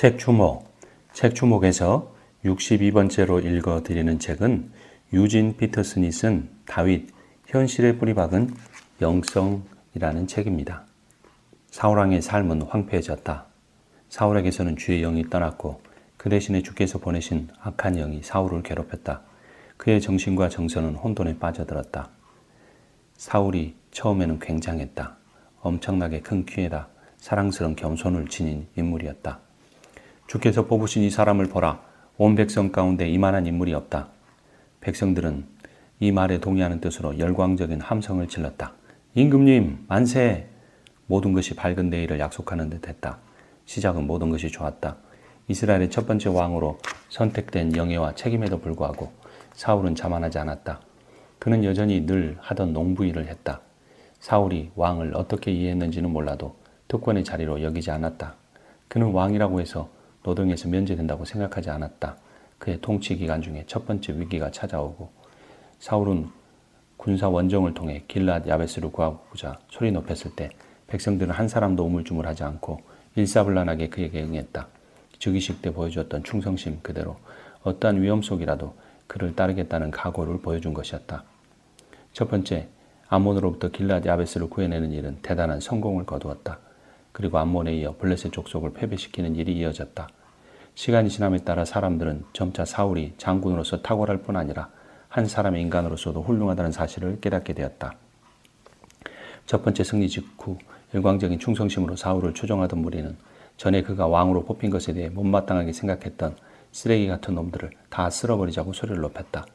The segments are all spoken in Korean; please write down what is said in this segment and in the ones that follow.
책 주목. 책 주목에서 62번째로 읽어드리는 책은 유진 피터슨이 쓴 다윗, 현실에 뿌리박은 영성이라는 책입니다. 사울왕의 삶은 황폐해졌다. 사울에게서는 주의 영이 떠났고 그 대신에 주께서 보내신 악한 영이 사울을 괴롭혔다. 그의 정신과 정서는 혼돈에 빠져들었다. 사울이 처음에는 굉장했다. 엄청나게 큰 키에다 사랑스러운 겸손을 지닌 인물이었다. 주께서 뽑으신 이 사람을 보라. 온 백성 가운데 이만한 인물이 없다. 백성들은 이 말에 동의하는 뜻으로 열광적인 함성을 질렀다. 임금님 만세! 모든 것이 밝은 내일을 약속하는 듯했다. 시작은 모든 것이 좋았다. 이스라엘의 첫 번째 왕으로 선택된 영예와 책임에도 불구하고 사울은 자만하지 않았다. 그는 여전히 늘 하던 농부일을 했다. 사울이 왕을 어떻게 이해했는지는 몰라도 특권의 자리로 여기지 않았다. 그는 왕이라고 해서 노동에서 면제된다고 생각하지 않았다. 그의 통치 기간 중에 첫 번째 위기가 찾아오고 사울은 군사 원정을 통해 길앗 야베스를 구하고자 소리 높였을 때 백성들은 한 사람도 우물쭈물하지 않고 일사불란하게 그에게 응했다. 즉위식 때 보여주었던 충성심 그대로 어떠한 위험 속이라도 그를 따르겠다는 각오를 보여준 것이었다. 첫 번째, 암몬으로부터 길앗 야베스를 구해내는 일은 대단한 성공을 거두었다. 그리고 암몬에 이어 블레셋 족속을 패배시키는 일이 이어졌다. 시간이 지남에 따라 사람들은 점차 사울이 장군으로서 탁월할 뿐 아니라 한 사람의 인간으로서도 훌륭하다는 사실을 깨닫게 되었다. 첫 번째 승리 직후 일광적인 충성심으로 사울을 추종하던 무리는 전에 그가 왕으로 뽑힌 것에 대해 못마땅하게 생각했던 쓰레기 같은 놈들을 다 쓸어버리자고 소리를 높였다.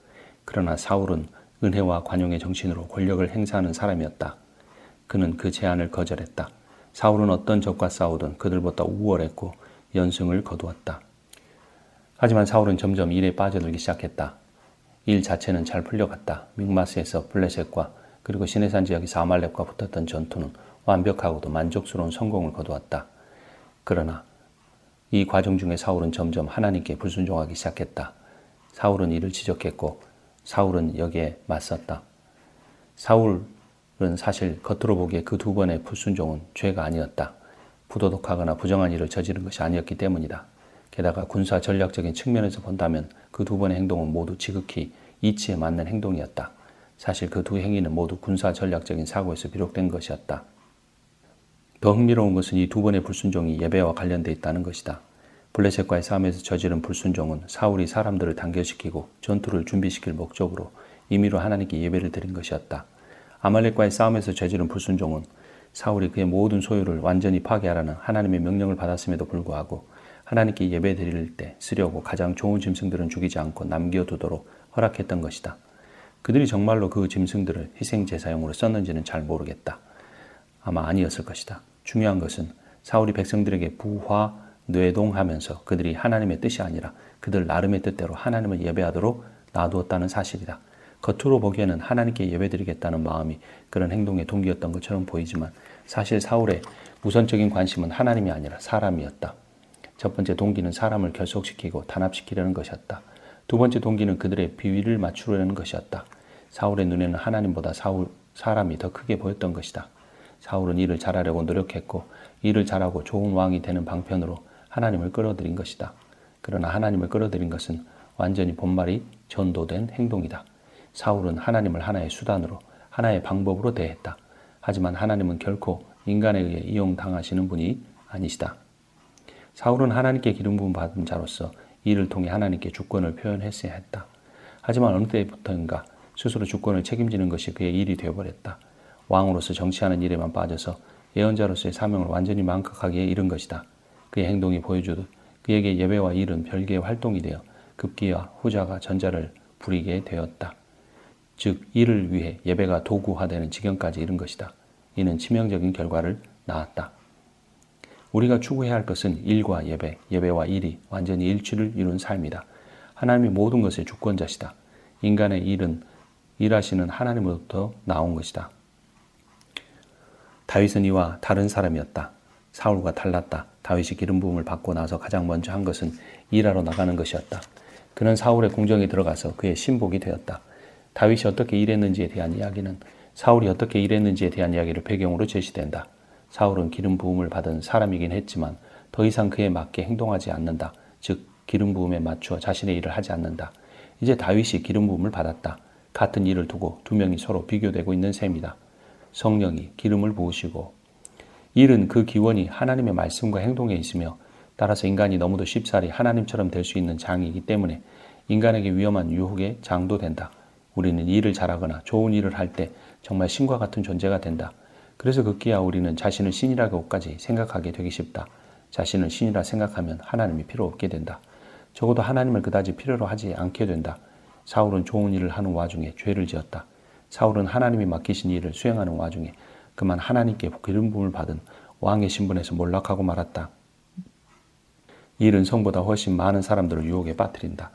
그러나 사울은 은혜와 관용의 정신으로 권력을 행사하는 사람이었다. 그는 그 제안을 거절했다. 사울은 어떤 적과 싸우든 그들보다 우월했고 연승을 거두었다. 하지만 사울은 점점 일에 빠져들기 시작했다. 일 자체는 잘 풀려갔다. mikmas에서 블레셋과 그리고 시내산 지역에서 아말렉과 붙었던 전투는 완벽하고도 만족스러운 성공을 거두었다. 그러나 이 과정 중에 사울은 점점 하나님께 불순종하기 시작했다. 사울은 이를 지적했고 사울은 여기에 맞섰다. 사울은 사실 겉으로 보기에 그 두 번의 불순종은 죄가 아니었다. 부도덕하거나 부정한 일을 저지른 것이 아니었기 때문이다. 게다가 군사 전략적인 측면에서 본다면 그 두 번의 행동은 모두 지극히 이치에 맞는 행동이었다. 사실 그 두 행위는 모두 군사 전략적인 사고에서 비롯된 것이었다. 더 흥미로운 것은 이 두 번의 불순종이 예배와 관련되어 있다는 것이다. 블레셋과의 싸움에서 저지른 불순종은 사울이 사람들을 단결시키고 전투를 준비시킬 목적으로 임의로 하나님께 예배를 드린 것이었다. 아말렉과의 싸움에서 저지른 불순종은 사울이 그의 모든 소유를 완전히 파괴하라는 하나님의 명령을 받았음에도 불구하고 하나님께 예배 드릴 때 쓰려고 가장 좋은 짐승들은 죽이지 않고 남겨두도록 허락했던 것이다. 그들이 정말로 그 짐승들을 희생제사용으로 썼는지는 잘 모르겠다. 아마 아니었을 것이다. 중요한 것은 사울이 백성들에게 뇌동하면서 그들이 하나님의 뜻이 아니라 그들 나름의 뜻대로 하나님을 예배하도록 놔두었다는 사실이다. 겉으로 보기에는 하나님께 예배드리겠다는 마음이 그런 행동의 동기였던 것처럼 보이지만 사실 사울의 우선적인 관심은 하나님이 아니라 사람이었다. 첫 번째 동기는 사람을 결속시키고 단합시키려는 것이었다. 두 번째 동기는 그들의 비위를 맞추려는 것이었다. 사울의 눈에는 하나님보다 사람이 더 크게 보였던 것이다. 사울은 일을 잘하려고 노력했고 일을 잘하고 좋은 왕이 되는 방편으로 하나님을 끌어들인 것이다. 그러나 하나님을 끌어들인 것은 완전히 본말이 전도된 행동이다. 사울은 하나님을 하나의 수단으로, 하나의 방법으로 대했다. 하지만 하나님은 결코 인간에 의해 이용당하시는 분이 아니시다. 사울은 하나님께 기름 부음 받은 자로서 이를 통해 하나님께 주권을 표현했어야 했다. 하지만 어느 때부터인가 스스로 주권을 책임지는 것이 그의 일이 되어버렸다. 왕으로서 정치하는 일에만 빠져서 예언자로서의 사명을 완전히 망각하기에 이른 것이다. 그의 행동이 보여주듯 그에게 예배와 일은 별개의 활동이 되어 급기야 후자가 전자를 부리게 되었다. 즉 일을 위해 예배가 도구화되는 지경까지 이른 것이다. 이는 치명적인 결과를 낳았다. 우리가 추구해야 할 것은 일과 예배, 예배와 일이 완전히 일치를 이룬 삶이다. 하나님이 모든 것의 주권자시다. 인간의 일은 일하시는 하나님으로부터 나온 것이다. 다윗은 이와 다른 사람이었다. 사울과 달랐다. 다윗이 기름 부음을 받고 나서 가장 먼저 한 것은 일하러 나가는 것이었다. 그는 사울의 궁정에 들어가서 그의 신복이 되었다. 다윗이 어떻게 일했는지에 대한 이야기는 사울이 어떻게 일했는지에 대한 이야기를 배경으로 제시된다. 사울은 기름 부음을 받은 사람이긴 했지만 더 이상 그에 맞게 행동하지 않는다. 즉 기름 부음에 맞추어 자신의 일을 하지 않는다. 이제 다윗이 기름 부음을 받았다. 같은 일을 두고 두 명이 서로 비교되고 있는 셈이다. 성령이 기름을 부으시고 일은 그 기원이 하나님의 말씀과 행동에 있으며 따라서 인간이 너무도 쉽사리 하나님처럼 될 수 있는 장이기 때문에 인간에게 위험한 유혹의 장도 된다. 우리는 일을 잘하거나 좋은 일을 할 때 정말 신과 같은 존재가 된다. 그래서 급기야 우리는 자신을 신이라고까지 생각하게 되기 쉽다. 자신을 신이라 생각하면 하나님이 필요 없게 된다. 적어도 하나님을 그다지 필요로 하지 않게 된다. 사울은 좋은 일을 하는 와중에 죄를 지었다. 사울은 하나님이 맡기신 일을 수행하는 와중에 그만 하나님께 기름 부음을 받은 왕의 신분에서 몰락하고 말았다. 일은 성보다 훨씬 많은 사람들을 유혹에 빠뜨린다.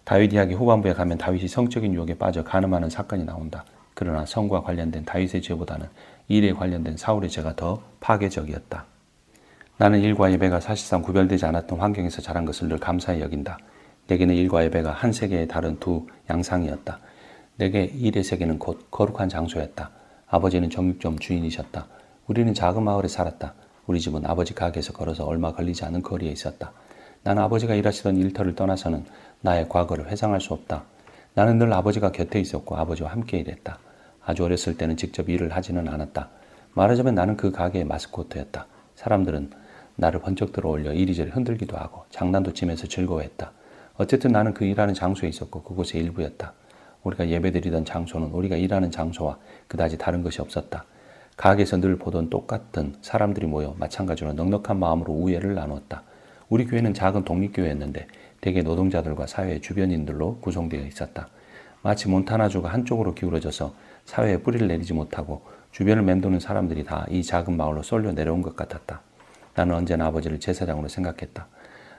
다윗 이야기 후반부에 가면 다윗이 성적인 유혹에 빠져 간음하는 사건이 나온다. 그러나 성과 관련된 다윗의 죄보다는 일에 관련된 사울의 죄가 더 파괴적이었다. 나는 일과 예배가 사실상 구별되지 않았던 환경에서 자란 것을 늘 감사히 여긴다. 내게는 일과 예배가 한 세계의 다른 두 양상이었다. 내게 일의 세계는 곧 거룩한 장소였다. 아버지는 정육점 주인이셨다. 우리는 작은 마을에 살았다. 우리 집은 아버지 가게에서 걸어서 얼마 걸리지 않은 거리에 있었다. 나는 아버지가 일하시던 일터를 떠나서는 나의 과거를 회상할 수 없다. 나는 늘 아버지가 곁에 있었고 아버지와 함께 일했다. 아주 어렸을 때는 직접 일을 하지는 않았다. 말하자면 나는 그 가게의 마스코트였다. 사람들은 나를 번쩍 들어 올려 이리저리 흔들기도 하고 장난도 치면서 즐거워했다. 어쨌든 나는 그 일하는 장소에 있었고 그곳의 일부였다. 우리가 예배드리던 장소는 우리가 일하는 장소와 그다지 다른 것이 없었다. 가게에서 늘 보던 똑같은 사람들이 모여 마찬가지로 넉넉한 마음으로 우애를 나누었다. 우리 교회는 작은 독립교회였는데 대개 노동자들과 사회의 주변인들로 구성되어 있었다. 마치 몬타나주가 한쪽으로 기울어져서 사회에 뿌리를 내리지 못하고 주변을 맴도는 사람들이 다 이 작은 마을로 쏠려 내려온 것 같았다. 나는 언제나 아버지를 제사장으로 생각했다.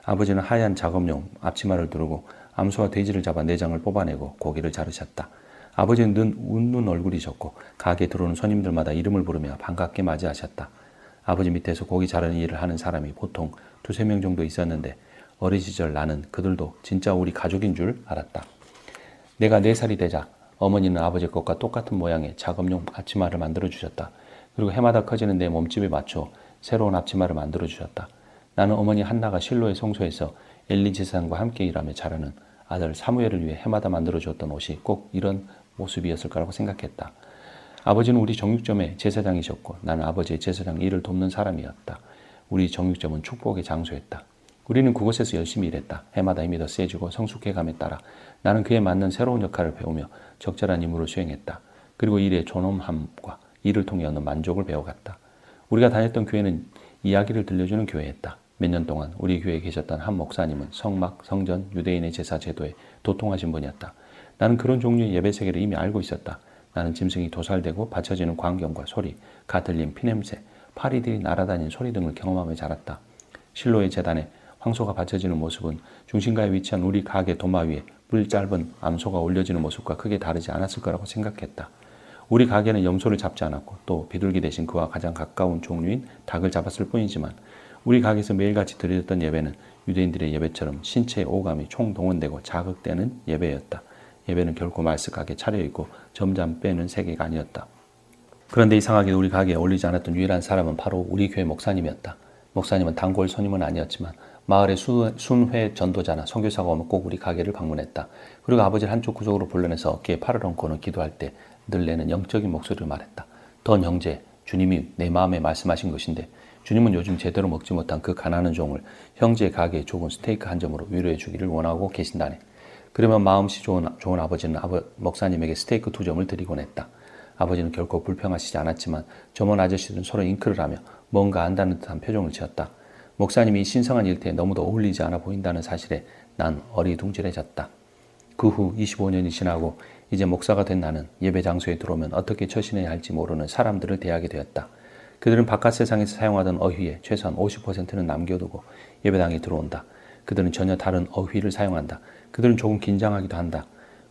아버지는 하얀 작업용 앞치마를 두르고 암소와 돼지를 잡아 내장을 뽑아내고 고기를 자르셨다. 아버지는 늘 웃는 얼굴이셨고 가게에 들어오는 손님들마다 이름을 부르며 반갑게 맞이하셨다. 아버지 밑에서 고기 자르는 일을 하는 사람이 보통 2~3명 정도 있었는데 어린 시절 나는 그들도 진짜 우리 가족인 줄 알았다. 내가 4살이 되자 어머니는 아버지 것과 똑같은 모양의 작업용 앞치마를 만들어주셨다. 그리고 해마다 커지는 내 몸집에 맞춰 새로운 앞치마를 만들어주셨다. 나는 어머니 한나가 실로의 성소에서 엘리 제사장과 함께 일하며 자라는 아들 사무엘을 위해 해마다 만들어주었던 옷이 꼭 이런 모습이었을 거라고 생각했다. 아버지는 우리 정육점의 제사장이셨고 나는 아버지의 제사장 일을 돕는 사람이었다. 우리 정육점은 축복의 장소였다. 우리는 그곳에서 열심히 일했다. 해마다 힘이 더 세지고 성숙해감에 따라 나는 그에 맞는 새로운 역할을 배우며 적절한 임무를 수행했다. 그리고 일의 존엄함과 일을 통해 얻는 만족을 배워갔다. 우리가 다녔던 교회는 이야기를 들려주는 교회였다. 몇 년 동안 우리 교회에 계셨던 한 목사님은 성막, 성전, 유대인의 제사 제도에 도통하신 분이었다. 나는 그런 종류의 예배 세계를 이미 알고 있었다. 나는 짐승이 도살되고 받쳐지는 광경과 소리, 가들린 피냄새, 파리들이 날아다니는 소리 등을 경험하며 자랐다. 실로의 제단에 황소가 받쳐지는 모습은 중심가에 위치한 우리 가게 도마 위에 뿔 짧은 암소가 올려지는 모습과 크게 다르지 않았을 거라고 생각했다. 우리 가게는 염소를 잡지 않았고 또 비둘기 대신 그와 가장 가까운 종류인 닭을 잡았을 뿐이지만 우리 가게에서 매일같이 드려졌던 예배는 유대인들의 예배처럼 신체의 오감이 총동원되고 자극되는 예배였다. 예배는 결코 말쓱하게 차려입고 점잠 빼는 세계가 아니었다. 그런데 이상하게도 우리 가게에 어울리지 않았던 유일한 사람은 바로 우리 교회 목사님이었다. 목사님은 단골 손님은 아니었지만 마을의 순회 전도자나 선교사가 오면 꼭 우리 가게를 방문했다. 그리고 아버지를 한쪽 구석으로 불러내서 어깨에 팔을 얹고는 기도할 때 늘 내는 영적인 목소리를 말했다. 던 형제, 주님이 내 마음에 말씀하신 것인데 주님은 요즘 제대로 먹지 못한 그 가난한 종을 형제의 가게에 좋은 스테이크 한 점으로 위로해 주기를 원하고 계신다네. 그러면 마음씨 좋은 아버지는 목사님에게 스테이크 2점을 드리곤 했다. 아버지는 결코 불평하시지 않았지만 점원 아저씨들은 서로 잉크를 하며 뭔가 안다는 듯한 표정을 지었다. 목사님이 이 신성한 일터에 너무도 어울리지 않아 보인다는 사실에 난 어리둥절해졌다. 그 후 25년이 지나고 이제 목사가 된 나는 예배 장소에 들어오면 어떻게 처신해야 할지 모르는 사람들을 대하게 되었다. 그들은 바깥 세상에서 사용하던 어휘의 최소한 50%는 남겨두고 예배당에 들어온다. 그들은 전혀 다른 어휘를 사용한다. 그들은 조금 긴장하기도 한다.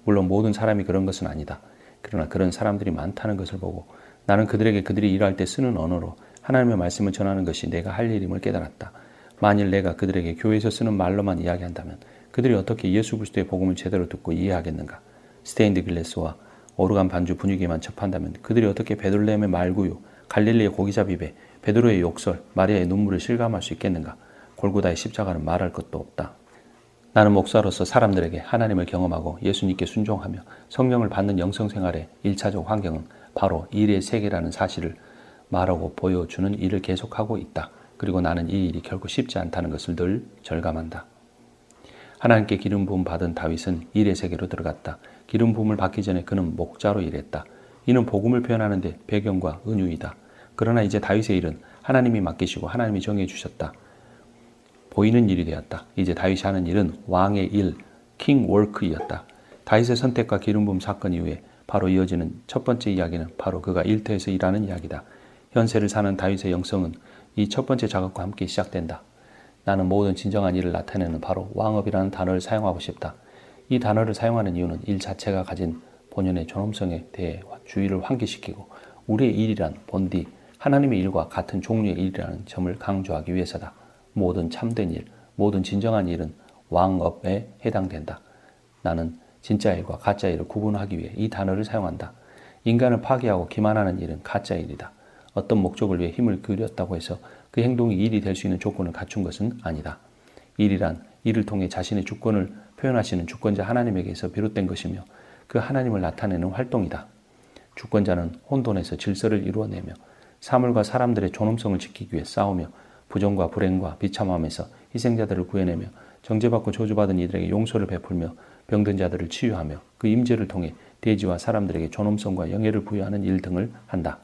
물론 모든 사람이 그런 것은 아니다. 그러나 그런 사람들이 많다는 것을 보고 나는 그들에게 그들이 일할 때 쓰는 언어로 하나님의 말씀을 전하는 것이 내가 할 일임을 깨달았다. 만일 내가 그들에게 교회에서 쓰는 말로만 이야기한다면 그들이 어떻게 예수 그리스도의 복음을 제대로 듣고 이해하겠는가? 스테인드 글래스와 오르간 반주 분위기만 접한다면 그들이 어떻게 베들레헴의 말구유, 갈릴리의 고기잡이배, 베드로의 욕설, 마리아의 눈물을 실감할 수 있겠는가? 골고다의 십자가는 말할 것도 없다. 나는 목사로서 사람들에게 하나님을 경험하고 예수님께 순종하며 성령을 받는 영성생활의 1차적 환경은 바로 일의 세계라는 사실을 말하고 보여주는 일을 계속하고 있다. 그리고 나는 이 일이 결코 쉽지 않다는 것을 늘 절감한다. 하나님께 기름 부음 받은 다윗은 일의 세계로 들어갔다. 기름 부음을 받기 전에 그는 목자로 일했다. 이는 복음을 표현하는 데 배경과 은유이다. 그러나 이제 다윗의 일은 하나님이 맡기시고 하나님이 정해 주셨다. 보이는 일이 되었다. 이제 다윗이 하는 일은 왕의 일, 킹 워크이었다. 다윗의 선택과 기름 부음 사건 이후에 바로 이어지는 첫 번째 이야기는 바로 그가 일터에서 일하는 이야기다. 현세를 사는 다윗의 영성은 이 첫 번째 작업과 함께 시작된다. 나는 모든 진정한 일을 나타내는 바로 왕업이라는 단어를 사용하고 싶다. 이 단어를 사용하는 이유는 일 자체가 가진 본연의 존엄성에 대해 주의를 환기시키고 우리의 일이란 본디 하나님의 일과 같은 종류의 일이라는 점을 강조하기 위해서다. 모든 참된 일, 모든 진정한 일은 왕업에 해당된다. 나는 진짜 일과 가짜 일을 구분하기 위해 이 단어를 사용한다. 인간을 파괴하고 기만하는 일은 가짜 일이다. 어떤 목적을 위해 힘을 기울였다고 해서 그 행동이 일이 될 수 있는 조건을 갖춘 것은 아니다. 일이란 이를 통해 자신의 주권을 표현하시는 주권자 하나님에게서 비롯된 것이며 그 하나님을 나타내는 활동이다. 주권자는 혼돈에서 질서를 이루어내며 사물과 사람들의 존엄성을 지키기 위해 싸우며 부정과 불행과 비참함에서 희생자들을 구해내며 정죄받고 저주받은 이들에게 용서를 베풀며 병든 자들을 치유하며 그 임재를 통해 대지와 사람들에게 존엄성과 영예를 부여하는 일 등을 한다.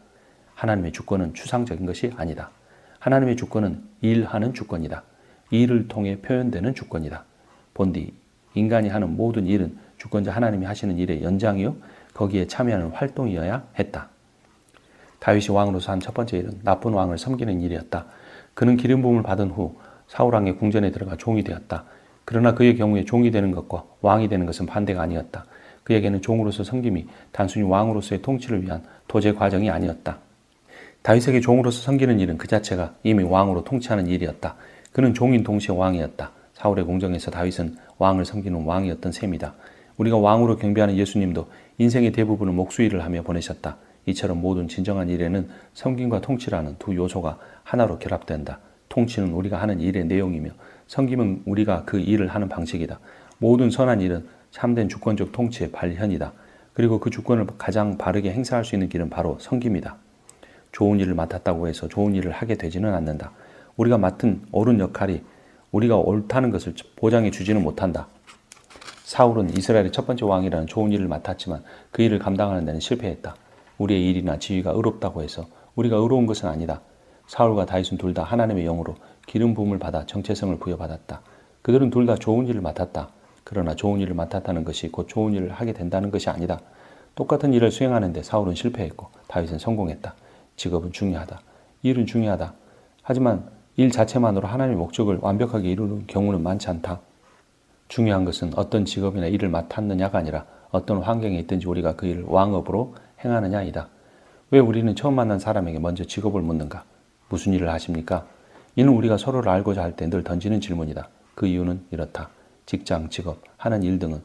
하나님의 주권은 추상적인 것이 아니다. 하나님의 주권은 일하는 주권이다. 일을 통해 표현되는 주권이다. 본디 인간이 하는 모든 일은 주권자 하나님이 하시는 일의 연장이요 거기에 참여하는 활동이어야 했다. 다윗이 왕으로서 한 첫 번째 일은 나쁜 왕을 섬기는 일이었다. 그는 기름 부음을 받은 후 사울 왕의 궁전에 들어가 종이 되었다. 그러나 그의 경우에 종이 되는 것과 왕이 되는 것은 반대가 아니었다. 그에게는 종으로서 섬김이 단순히 왕으로서의 통치를 위한 도제 과정이 아니었다. 다윗에게 종으로서 섬기는 일은 그 자체가 이미 왕으로 통치하는 일이었다. 그는 종인 동시에 왕이었다. 사울의 궁정에서 다윗은 왕을 섬기는 왕이었던 셈이다. 우리가 왕으로 경배하는 예수님도 인생의 대부분을 목수일을 하며 보내셨다. 이처럼 모든 진정한 일에는 섬김과 통치라는 두 요소가 하나로 결합된다. 통치는 우리가 하는 일의 내용이며 섬김은 우리가 그 일을 하는 방식이다. 모든 선한 일은 참된 주권적 통치의 발현이다. 그리고 그 주권을 가장 바르게 행사할 수 있는 길은 바로 섬김이다. 좋은 일을 맡았다고 해서 좋은 일을 하게 되지는 않는다. 우리가 맡은 옳은 역할이 우리가 옳다는 것을 보장해 주지는 못한다. 사울은 이스라엘의 첫 번째 왕이라는 좋은 일을 맡았지만 그 일을 감당하는 데는 실패했다. 우리의 일이나 지위가 의롭다고 해서 우리가 의로운 것은 아니다. 사울과 다윗은 둘 다 하나님의 영으로 기름 부음을 받아 정체성을 부여받았다. 그들은 둘 다 좋은 일을 맡았다. 그러나 좋은 일을 맡았다는 것이 곧 좋은 일을 하게 된다는 것이 아니다. 똑같은 일을 수행하는데 사울은 실패했고 다윗은 성공했다. 직업은 중요하다. 일은 중요하다. 하지만 일 자체만으로 하나님의 목적을 완벽하게 이루는 경우는 많지 않다. 중요한 것은 어떤 직업이나 일을 맡았느냐가 아니라 어떤 환경에 있든지 우리가 그 일을 왕업으로 행하느냐이다. 왜 우리는 처음 만난 사람에게 먼저 직업을 묻는가? 무슨 일을 하십니까? 이는 우리가 서로를 알고자 할 때 늘 던지는 질문이다. 그 이유는 이렇다. 직장, 직업, 하는 일 등은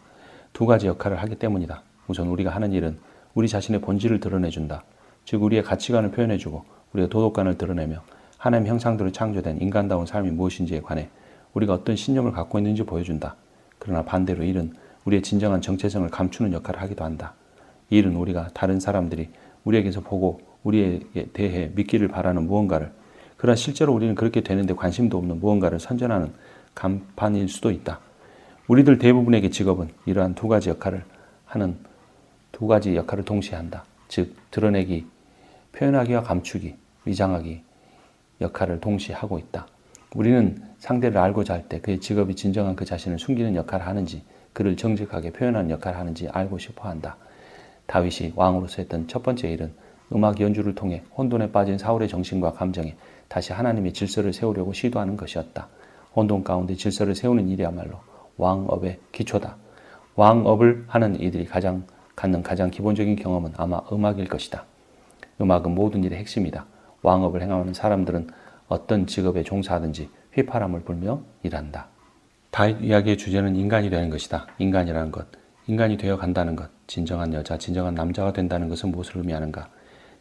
두 가지 역할을 하기 때문이다. 우선 우리가 하는 일은 우리 자신의 본질을 드러내준다. 즉 우리의 가치관을 표현해주고 우리의 도덕관을 드러내며 하나님 형상대로 창조된 인간다운 삶이 무엇인지에 관해 우리가 어떤 신념을 갖고 있는지 보여준다. 그러나 반대로 일은 우리의 진정한 정체성을 감추는 역할을 하기도 한다. 일은 우리가 다른 사람들이 우리에게서 보고 우리에 대해 믿기를 바라는 무언가를, 그러나 실제로 우리는 그렇게 되는데 관심도 없는 무언가를 선전하는 간판일 수도 있다. 우리들 대부분에게 직업은 이러한 두 가지 역할을 동시에 한다. 즉 드러내기, 표현하기와 감추기, 위장하기 역할을 동시에 하고 있다. 우리는 상대를 알고자 할 때 그의 직업이 진정한 그 자신을 숨기는 역할을 하는지, 그를 정직하게 표현하는 역할을 하는지 알고 싶어 한다. 다윗이 왕으로서 했던 첫 번째 일은 음악 연주를 통해 혼돈에 빠진 사울의 정신과 감정에 다시 하나님의 질서를 세우려고 시도하는 것이었다. 혼돈 가운데 질서를 세우는 일이야말로 왕업의 기초다. 왕업을 하는 이들이 갖는 가장 기본적인 경험은 아마 음악일 것이다. 음악은 모든 일의 핵심이다. 왕업을 행하는 사람들은 어떤 직업에 종사하든지 휘파람을 불며 일한다. 다윗 이야기의 주제는 인간이 되는 것이다. 인간이라는 것, 인간이 되어 간다는 것, 진정한 여자, 진정한 남자가 된다는 것은 무엇을 의미하는가?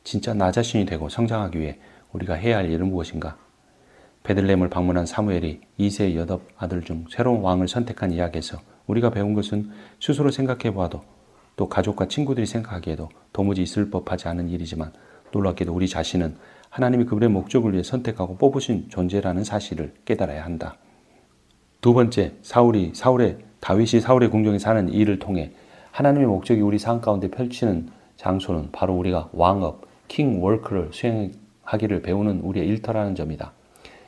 진짜 나 자신이 되고 성장하기 위해 우리가 해야 할 일은 무엇인가? 베들레헴을 방문한 사무엘이 2세 여덟 아들 중 새로운 왕을 선택한 이야기에서 우리가 배운 것은 스스로 생각해 보아도 또 가족과 친구들이 생각하기에도 도무지 있을 법하지 않은 일이지만 놀랍게도 우리 자신은 하나님이 그들의 목적을 위해 선택하고 뽑으신 존재라는 사실을 깨달아야 한다. 두 번째, 다윗이 사울의 궁정에 사는 일을 통해 하나님의 목적이 우리 삶 가운데 펼치는 장소는 바로 우리가 왕업, 킹 워크를 수행하기를 배우는 우리의 일터라는 점이다.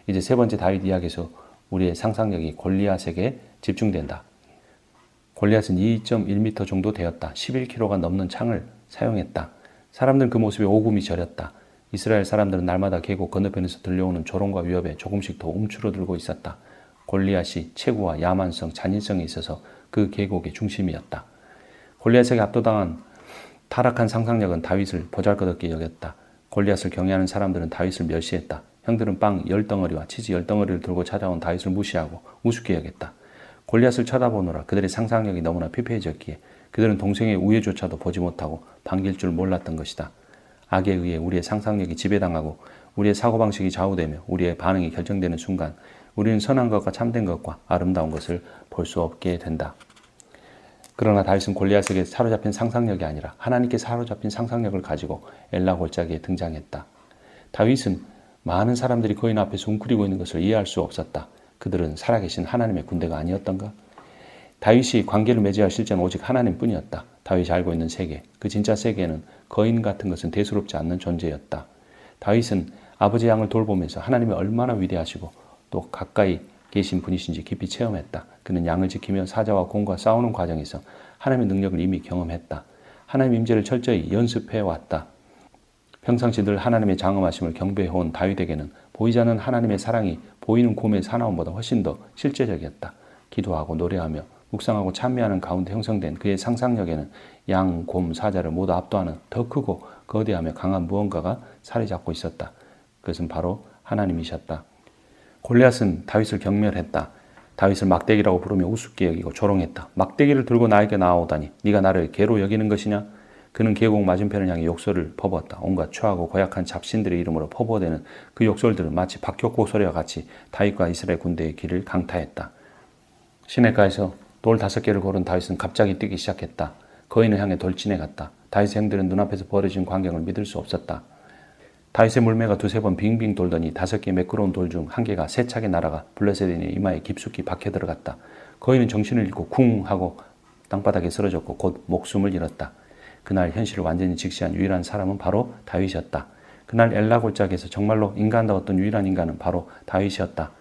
이제 세 번째 다윗 이야기에서 우리의 상상력이 골리앗에게 집중된다. 골리앗은 2.1m 정도 되었다. 11kg가 넘는 창을 사용했다. 사람들은 그 모습에 오금이 저렸다. 이스라엘 사람들은 날마다 계곡 건너편에서 들려오는 조롱과 위협에 조금씩 더 움츠러들고 있었다. 골리앗이 체구와 야만성, 잔인성에 있어서 그 계곡의 중심이었다. 골리앗에게 압도당한 타락한 상상력은 다윗을 보잘것없게 여겼다. 골리앗을 경외하는 사람들은 다윗을 멸시했다. 형들은 빵 10덩어리와 치즈 10덩어리를 들고 찾아온 다윗을 무시하고 우습게 여겼다. 골리앗을 쳐다보느라 그들의 상상력이 너무나 피폐해졌기에 그들은 동생의 우애조차도 보지 못하고 반길 줄 몰랐던 것이다. 악에 의해 우리의 상상력이 지배당하고 우리의 사고방식이 좌우되며 우리의 반응이 결정되는 순간 우리는 선한 것과 참된 것과 아름다운 것을 볼 수 없게 된다. 그러나 다윗은 골리앗에게 사로잡힌 상상력이 아니라 하나님께 사로잡힌 상상력을 가지고 엘라 골짜기에 등장했다. 다윗은 많은 사람들이 거인 앞에서 웅크리고 있는 것을 이해할 수 없었다. 그들은 살아계신 하나님의 군대가 아니었던가? 다윗이 관계를 맺어야 할 실제는 오직 하나님뿐이었다. 다윗이 알고 있는 세계, 그 진짜 세계는 거인 같은 것은 대수롭지 않는 존재였다. 다윗은 아버지의 양을 돌보면서 하나님이 얼마나 위대하시고 또 가까이 계신 분이신지 깊이 체험했다. 그는 양을 지키며 사자와 곰과 싸우는 과정에서 하나님의 능력을 이미 경험했다. 하나님의 임재를 철저히 연습해왔다. 평상시 늘 하나님의 장엄하심을 경배해온 다윗에게는 보이지 않는 하나님의 사랑이 보이는 곰의 사나움보다 훨씬 더 실제적이었다. 기도하고 노래하며 묵상하고 찬미하는 가운데 형성된 그의 상상력에는 양, 곰, 사자를 모두 압도하는 더 크고 거대하며 강한 무언가가 자리 잡고 있었다. 그것은 바로 하나님이셨다. 골리앗은 다윗을 경멸했다. 다윗을 막대기라고 부르며 우습게 여기고 조롱했다. 막대기를 들고 나에게 나아오다니 네가 나를 개로 여기는 것이냐? 그는 계곡 맞은편을 향해 욕설을 퍼부었다. 온갖 추하고 고약한 잡신들의 이름으로 퍼부어대는 그 욕설들은 마치 박격포 소리와 같이 다윗과 이스라엘 군대의 길을 강타했다. 시냇가에서 돌 5개를 고른 다윗은 갑자기 뛰기 시작했다. 거인을 향해 돌진해 갔다. 다윗의 형들은 눈앞에서 벌어진 광경을 믿을 수 없었다. 다윗의 물매가 2-3번 빙빙 돌더니 5개의 매끄러운 돌 중 1개가 세차게 날아가 블레셋인의 이마에 깊숙이 박혀 들어갔다. 거인은 정신을 잃고 쿵 하고 땅바닥에 쓰러졌고 곧 목숨을 잃었다. 그날 현실을 완전히 직시한 유일한 사람은 바로 다윗이었다. 그날 엘라 골짜기에서 정말로 인간다웠던 유일한 인간은 바로 다윗이었다.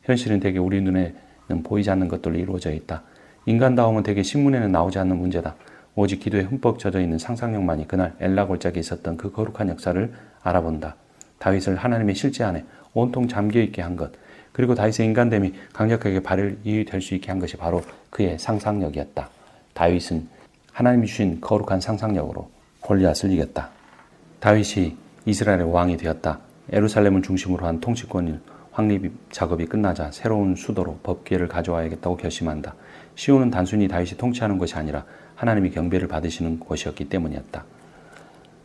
현실은 대개 우리 눈에는 보이지 않는 것들로 이루어져 있다. 인간다움은 대개 신문에는 나오지 않는 문제다. 오직 기도에 흠뻑 젖어 있는 상상력만이 그날 엘라 골짜기에 있었던 그 거룩한 역사를 알아본다. 다윗을 하나님의 실제 안에 온통 잠겨있게 한 것, 그리고 다윗의 인간됨이 강력하게 발휘 될 수 있게 한 것이 바로 그의 상상력이었다. 다윗은 하나님이 주신 거룩한 상상력으로 골리앗을 이겼다. 다윗이 이스라엘의 왕이 되었다. 예루살렘을 중심으로 한 통치권 확립 작업이 끝나자 새로운 수도로 법궤를 가져와야겠다고 결심한다. 시온은 단순히 다윗이 통치하는 것이 아니라 하나님이 경배를 받으시는 곳이었기 때문이었다.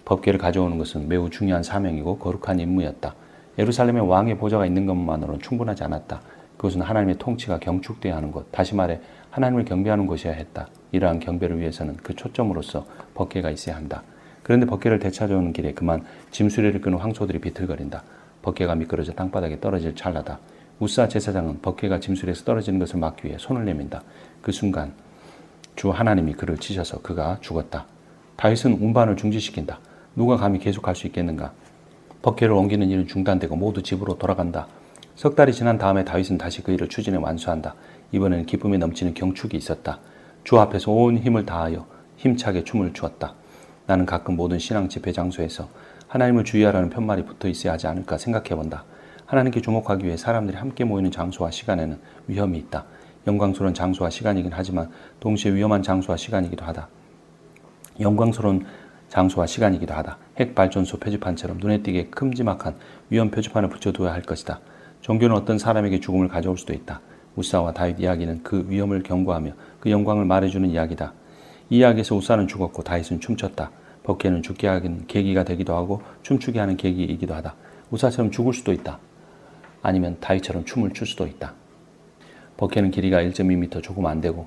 법궤를 가져오는 것은 매우 중요한 사명이고 거룩한 임무였다. 예루살렘에 왕의 보좌가 있는 것만으로는 충분하지 않았다. 그것은 하나님의 통치가 경축되어야 하는 곳, 다시 말해 하나님을 경배하는 곳이어야 했다. 이러한 경배를 위해서는 그 초점으로서 법궤가 있어야 한다. 그런데 법궤를 되찾아오는 길에 그만 짐수레를 끄는 황소들이 비틀거린다. 법궤가 미끄러져 땅바닥에 떨어질 찰나다. 우사 제사장은 법궤가 짐수레에서 떨어지는 것을 막기 위해 손을 내민다. 그 순간 주 하나님이 그를 치셔서 그가 죽었다. 다윗은 운반을 중지시킨다. 누가 감히 계속할 수 있겠는가? 법궤를 옮기는 일은 중단되고 모두 집으로 돌아간다. 석 달이 지난 다음에 다윗은 다시 그 일을 추진해 완수한다. 이번에는 기쁨에 넘치는 경축이 있었다. 주 앞에서 온 힘을 다하여 힘차게 춤을 추었다. 나는 가끔 모든 신앙 집회 장소에서 하나님을 주의하라는 편말이 붙어 있어야 하지 않을까 생각해본다. 하나님께 주목하기 위해 사람들이 함께 모이는 장소와 시간에는 위험이 있다. 영광스러운 장소와 시간이긴 하지만 동시에 위험한 장소와 시간이기도 하다. 영광스러운 장소와 시간이기도 하다. 핵발전소 표지판처럼 눈에 띄게 큼지막한 위험 표지판을 붙여두어야 할 것이다. 종교는 어떤 사람에게 죽음을 가져올 수도 있다. 우사와 다윗 이야기는 그 위험을 경고하며 그 영광을 말해주는 이야기다. 이 이야기에서 우사는 죽었고 다윗은 춤췄다. 법궤는 죽게 하는 계기가 되기도 하고 춤추게 하는 계기이기도 하다. 우사처럼 죽을 수도 있다. 아니면 다윗처럼 춤을 출 수도 있다. 버켓은 길이가 1.2m 조금 안 되고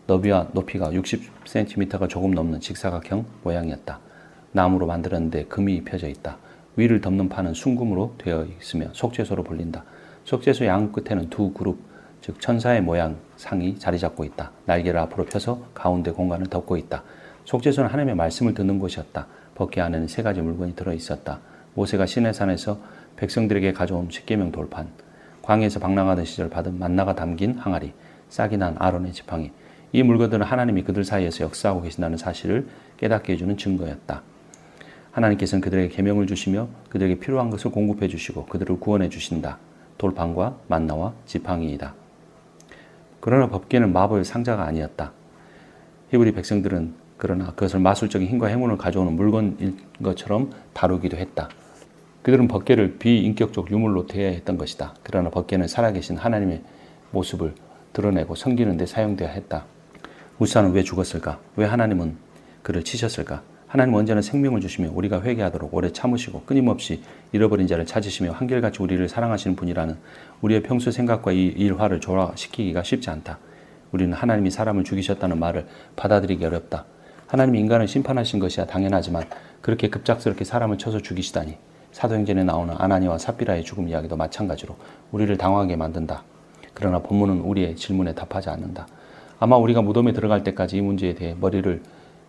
너비와 높이가 60cm가 조금 넘는 직사각형 모양이었다. 나무로 만들었는데 금이 펴져 있다. 위를 덮는 판은 순금으로 되어 있으며 속죄소로 불린다. 속죄소 양 끝에는 두 그룹, 즉 천사의 모양 상이 자리 잡고 있다. 날개를 앞으로 펴서 가운데 공간을 덮고 있다. 속죄소는 하나님의 말씀을 듣는 곳이었다. 버켓 안에는 3가지 물건이 들어있었다. 모세가 시내산에서 백성들에게 가져온 십계명 돌판, 광야에서 방랑하던 시절 받은 만나가 담긴 항아리, 싹이 난 아론의 지팡이. 이 물건들은 하나님이 그들 사이에서 역사하고 계신다는 사실을 깨닫게 해주는 증거였다. 하나님께서는 그들에게 계명을 주시며 그들에게 필요한 것을 공급해 주시고 그들을 구원해 주신다. 돌판과 만나와 지팡이이다. 그러나 법궤는 마법의 상자가 아니었다. 히브리 백성들은 그러나 그것을 마술적인 힘과 행운을 가져오는 물건인 것처럼 다루기도 했다. 그들은 법궤를 비인격적 유물로 대해했던 것이다. 그러나 법궤는 살아계신 하나님의 모습을 드러내고 섬기는 데 사용되어야 했다. 우사는 왜 죽었을까? 왜 하나님은 그를 치셨을까? 하나님은 언제나 생명을 주시며 우리가 회개하도록 오래 참으시고 끊임없이 잃어버린 자를 찾으시며 한결같이 우리를 사랑하시는 분이라는 우리의 평소 생각과 이 일화를 조화시키기가 쉽지 않다. 우리는 하나님이 사람을 죽이셨다는 말을 받아들이기 어렵다. 하나님이 인간을 심판하신 것이야 당연하지만 그렇게 급작스럽게 사람을 쳐서 죽이시다니. 사도행전에 나오는 아나니와 삽비라의 죽음 이야기도 마찬가지로 우리를 당황하게 만든다. 그러나 본문은 우리의 질문에 답하지 않는다. 아마 우리가 무덤에 들어갈 때까지 이 문제에 대해 머리를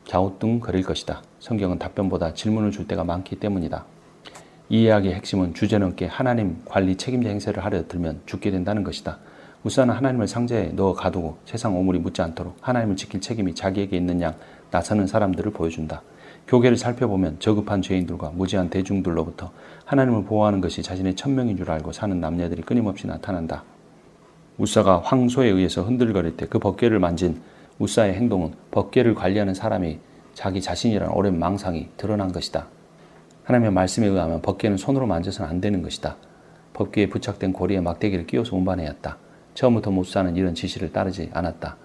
갸우뚱거릴 것이다. 성경은 답변보다 질문을 줄 때가 많기 때문이다. 이 이야기의 핵심은 주제넘게 하나님 관리 책임자 행세를 하려 들면 죽게 된다는 것이다. 우사는 하나님을 상자에 넣어 가두고 세상 오물이 묻지 않도록 하나님을 지킬 책임이 자기에게 있는 양 나서는 사람들을 보여준다. 교계를 살펴보면 저급한 죄인들과 무지한 대중들로부터 하나님을 보호하는 것이 자신의 천명인 줄 알고 사는 남녀들이 끊임없이 나타난다. 우사가 황소에 의해서 흔들거릴 때 그 법궤를 만진 우사의 행동은 법궤를 관리하는 사람이 자기 자신이라는 오랜 망상이 드러난 것이다. 하나님의 말씀에 의하면 법궤는 손으로 만져서는 안 되는 것이다. 법궤에 부착된 고리에 막대기를 끼워서 운반해야 했다. 처음부터 우사는 이런 지시를 따르지 않았다.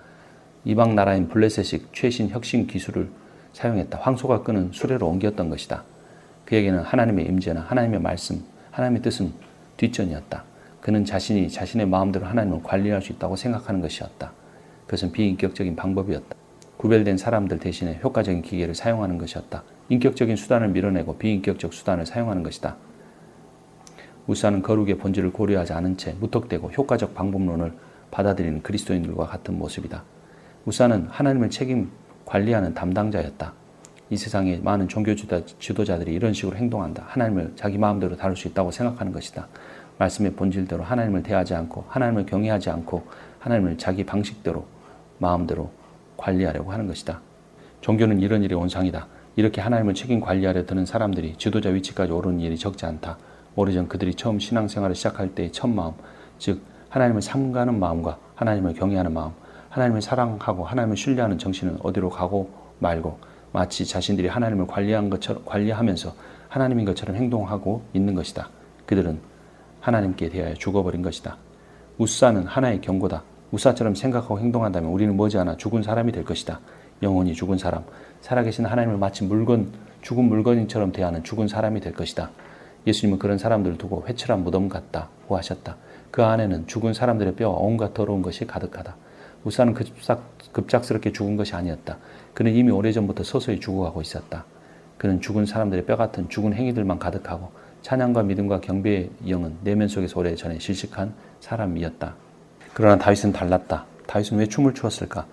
이방 나라인 블레셋식 최신 혁신 기술을 사용했다. 황소가 끄는 수레로 옮겼던 것이다. 그에게는 하나님의 임재나 하나님의 말씀, 하나님의 뜻은 뒷전이었다. 그는 자신이 자신의 마음대로 하나님을 관리할 수 있다고 생각하는 것이었다. 그것은 비인격적인 방법이었다. 구별된 사람들 대신에 효과적인 기계를 사용하는 것이었다. 인격적인 수단을 밀어내고 비인격적 수단을 사용하는 것이다. 우사는 거룩의 본질을 고려하지 않은 채 무턱대고 효과적 방법론을 받아들이는 그리스도인들과 같은 모습이다. 우사는 하나님을 책임 관리하는 담당자였다. 이 세상에 많은 종교 지도자들이 이런 식으로 행동한다. 하나님을 자기 마음대로 다룰 수 있다고 생각하는 것이다. 말씀의 본질대로 하나님을 대하지 않고 하나님을 경외하지 않고 하나님을 자기 방식대로 마음대로 관리하려고 하는 것이다. 종교는 이런 일의 원상이다. 이렇게 하나님을 책임 관리하려 드는 사람들이 지도자 위치까지 오르는 일이 적지 않다. 오래전 그들이 처음 신앙생활을 시작할 때의 첫 마음, 즉 하나님을 삼가는 마음과 하나님을 경외하는 마음, 하나님을 사랑하고 하나님을 신뢰하는 정신은 어디로 가고 말고 마치 자신들이 하나님을 관리하면서 하나님인 것처럼 행동하고 있는 것이다. 그들은 하나님께 대하여 죽어버린 것이다. 우사는 하나의 경고다. 우사처럼 생각하고 행동한다면 우리는 머지않아 죽은 사람이 될 것이다. 영원히 죽은 사람, 살아계신 하나님을 마치 죽은 물건처럼 대하는 죽은 사람이 될 것이다. 예수님은 그런 사람들을 두고 회칠한 무덤 같다고 하셨다. 그 안에는 죽은 사람들의 뼈와 온갖 더러운 것이 가득하다. 우사는 급작스럽게 죽은 것이 아니었다. 그는 이미 오래전부터 서서히 죽어가고 있었다. 그는 죽은 사람들의 뼈 같은 죽은 행위들만 가득하고 찬양과 믿음과 경배의 영은 내면 속에서 오래전에 실식한 사람이었다. 그러나 다윗은 달랐다. 다윗은 왜 춤을 추었을까?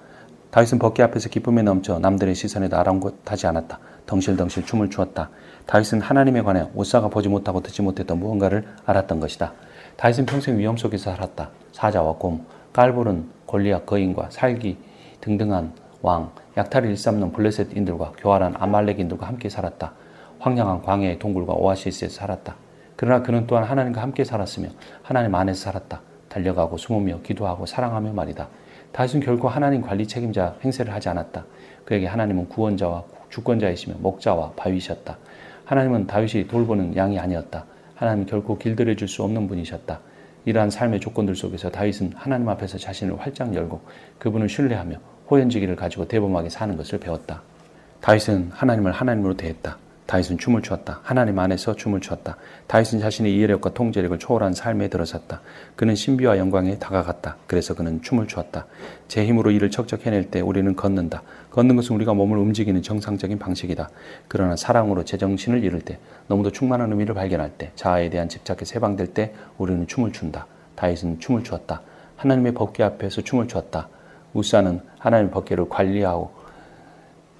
다윗은 법궤 앞에서 기쁨에 넘쳐 남들의 시선에도 아랑곳하지 않았다. 덩실덩실 춤을 추었다. 다윗은 하나님에 관해 우사가 보지 못하고 듣지 못했던 무언가를 알았던 것이다. 다윗은 평생 위험 속에서 살았다. 사자와 곰, 깔보른 골리앗 거인과 살기 등등한 왕, 약탈을 일삼는 블레셋인들과 교활한 아말렉인들과 함께 살았다. 황량한 광야의 동굴과 오아시스에서 살았다. 그러나 그는 또한 하나님과 함께 살았으며 하나님 안에서 살았다. 달려가고 숨으며 기도하고 사랑하며 말이다. 다윗은 결코 하나님 관리 책임자 행세를 하지 않았다. 그에게 하나님은 구원자와 주권자이시며 목자와 바위셨다. 하나님은 다윗이 돌보는 양이 아니었다. 하나님은 결코 길들여 줄 수 없는 분이셨다. 이러한 삶의 조건들 속에서 다윗은 하나님 앞에서 자신을 활짝 열고 그분을 신뢰하며 호연지기를 가지고 대범하게 사는 것을 배웠다. 다윗은 하나님을 하나님으로 대했다. 다윗은 춤을 추었다. 하나님 안에서 춤을 추었다. 다윗은 자신의 이해력과 통제력을 초월한 삶에 들어섰다. 그는 신비와 영광에 다가갔다. 그래서 그는 춤을 추었다. 제 힘으로 일을 척척 해낼 때 우리는 걷는다. 걷는 것은 우리가 몸을 움직이는 정상적인 방식이다. 그러나 사랑으로 제정신을 이룰 때, 너무도 충만한 의미를 발견할 때, 자아에 대한 집착에 세방될 때 우리는 춤을 춘다. 다윗은 춤을 추었다. 하나님의 법궤 앞에서 춤을 추었다. 우사는 하나님의 법궤를 관리하고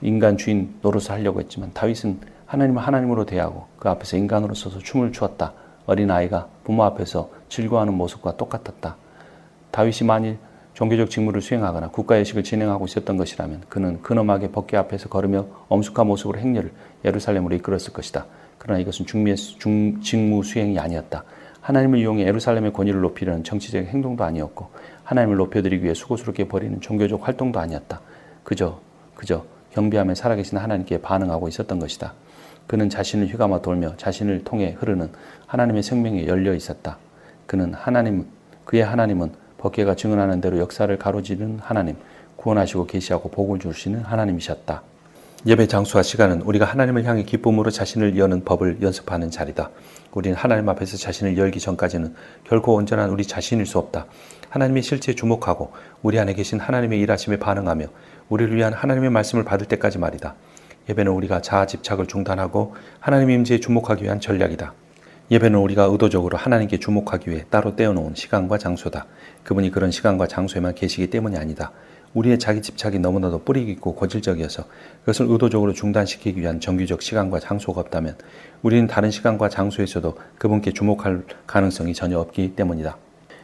인간 주인 노릇을 하려고 했지만 다윗은 하나님을 하나님으로 대하고 그 앞에서 인간으로 서서 춤을 추었다. 어린아이가 부모 앞에서 즐거워하는 모습과 똑같았다. 다윗이 만일 종교적 직무를 수행하거나 국가예식을 진행하고 있었던 것이라면 그는 근엄하게 법궤 앞에서 걸으며 엄숙한 모습으로 행렬을 예루살렘으로 이끌었을 것이다. 그러나 이것은 직무 수행이 아니었다. 하나님을 이용해 예루살렘의 권위를 높이려는 정치적 행동도 아니었고 하나님을 높여드리기 위해 수고스럽게 벌이는 종교적 활동도 아니었다. 그저 경배하며 살아계신 하나님께 반응하고 있었던 것이다. 그는 자신을 휘감아 돌며 자신을 통해 흐르는 하나님의 생명에 열려 있었다. 그의 하나님은 법궤가 증언하는 대로 역사를 가로지르는 하나님, 구원하시고 계시하고 복을 주시는 하나님이셨다. 예배 장소와 시간은 우리가 하나님을 향해 기쁨으로 자신을 여는 법을 연습하는 자리다. 우리는 하나님 앞에서 자신을 열기 전까지는 결코 온전한 우리 자신일 수 없다. 하나님의 실체에 주목하고 우리 안에 계신 하나님의 일하심에 반응하며 우리를 위한 하나님의 말씀을 받을 때까지 말이다. 예배는 우리가 자아 집착을 중단하고 하나님의 임재에 주목하기 위한 전략이다. 예배는 우리가 의도적으로 하나님께 주목하기 위해 따로 떼어놓은 시간과 장소다. 그분이 그런 시간과 장소에만 계시기 때문이 아니다. 우리의 자기 집착이 너무나도 뿌리 깊고 고질적이어서 그것을 의도적으로 중단시키기 위한 정규적 시간과 장소가 없다면 우리는 다른 시간과 장소에서도 그분께 주목할 가능성이 전혀 없기 때문이다.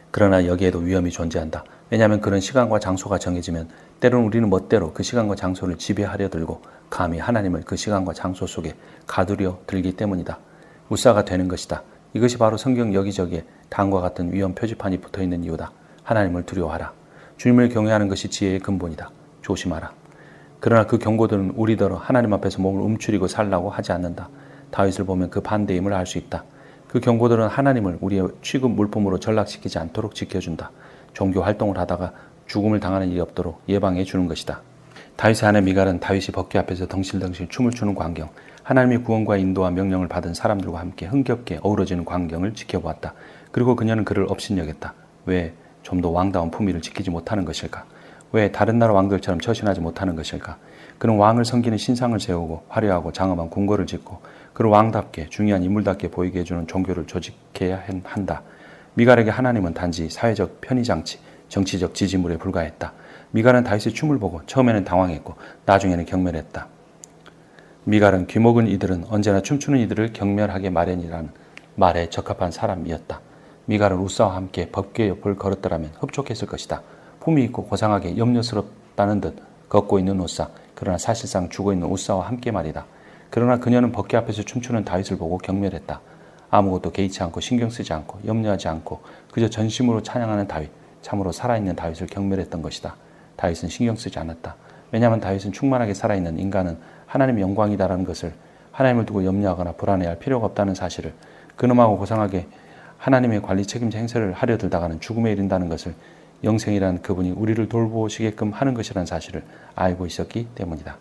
그러나 여기에도 위험이 존재한다. 왜냐하면 그런 시간과 장소가 정해지면 때로는 우리는 멋대로 그 시간과 장소를 지배하려 들고 감히 하나님을 그 시간과 장소 속에 가두려 들기 때문이다. 우사가 되는 것이다. 이것이 바로 성경 여기저기에 다음과 같은 위험 표지판이 붙어있는 이유다. 하나님을 두려워하라. 주님을 경외하는 것이 지혜의 근본이다. 조심하라. 그러나 그 경고들은 우리더러 하나님 앞에서 몸을 움츠리고 살라고 하지 않는다. 다윗을 보면 그 반대임을 알 수 있다. 그 경고들은 하나님을 우리의 취급 물품으로 전락시키지 않도록 지켜준다. 종교 활동을 하다가 죽음을 당하는 일이 없도록 예방해 주는 것이다. 다윗의 아내 미갈은 다윗이 법궤 앞에서 덩실덩실 춤을 추는 광경, 하나님의 구원과 인도와 명령을 받은 사람들과 함께 흥겹게 어우러지는 광경을 지켜보았다. 그리고 그녀는 그를 업신여겼다. 왜 좀 더 왕다운 품위를 지키지 못하는 것일까? 왜 다른 나라 왕들처럼 처신하지 못하는 것일까? 그는 왕을 섬기는 신상을 세우고 화려하고 장엄한 궁궐을 짓고 그를 왕답게 중요한 인물답게 보이게 해주는 종교를 조직해야 한다. 미갈에게 하나님은 단지 사회적 편의장치, 정치적 지지물에 불과했다. 미갈은 다윗의 춤을 보고 처음에는 당황했고 나중에는 경멸했다. 미갈은 귀먹은 이들은 언제나 춤추는 이들을 경멸하게 마련이라는 말에 적합한 사람이었다. 미갈은 우사와 함께 법궤 옆을 걸었더라면 흡족했을 것이다. 품위 있고 고상하게 염려스럽다는 듯 걷고 있는 우사, 그러나 사실상 죽어있는 우사와 함께 말이다. 그러나 그녀는 법궤 앞에서 춤추는 다윗을 보고 경멸했다. 아무것도 개의치 않고 신경 쓰지 않고 염려하지 않고 그저 전심으로 찬양하는 다윗, 참으로 살아있는 다윗을 경멸했던 것이다. 다윗은 신경 쓰지 않았다. 왜냐하면 다윗은 충만하게 살아있는 인간은 하나님의 영광이다라는 것을, 하나님을 두고 염려하거나 불안해할 필요가 없다는 사실을, 근엄하고 고상하게 하나님의 관리 책임자 행세를 하려 들다가는 죽음에 이른다는 것을, 영생이라는 그분이 우리를 돌보시게끔 하는 것이라는 사실을 알고 있었기 때문이다.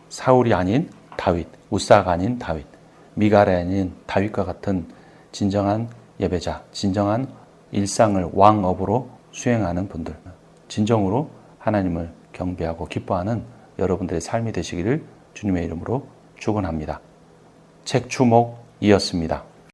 사울이 아닌 다윗, 우사가 아닌 다윗, 미갈이 아닌 다윗과 같은 진정한 예배자, 진정한 일상을 왕업으로 수행하는 분들, 진정으로 하나님을 경배하고 기뻐하는 여러분들의 삶이 되시기를 주님의 이름으로 축원합니다. 책 추목이었습니다.